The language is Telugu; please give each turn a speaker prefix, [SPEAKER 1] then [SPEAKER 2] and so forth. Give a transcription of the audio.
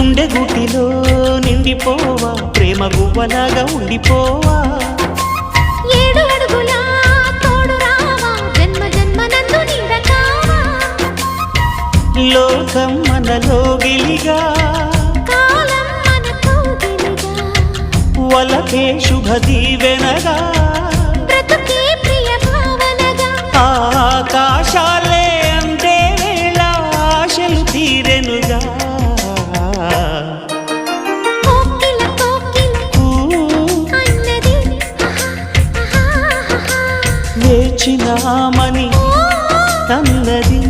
[SPEAKER 1] గుండె గుటిలో నిండిపోవా ప్రేమ గువ్వలాగా ఉండిపోవా
[SPEAKER 2] 7 అడుగుల తోడు రావా జన్మ జన్మనందు నిండకావా
[SPEAKER 1] లోకం మనలో గిలిగా
[SPEAKER 2] కాలం మనతో గిలిగా
[SPEAKER 1] వలకే శుభ దీవెనగా
[SPEAKER 2] బ్రతుకే ప్రియ భావనగా
[SPEAKER 1] ఆకాశాలే అందే వేళ ఆశలు తీరెనుగా
[SPEAKER 2] కోకిల అన్నది
[SPEAKER 1] వేచినామని అన్నది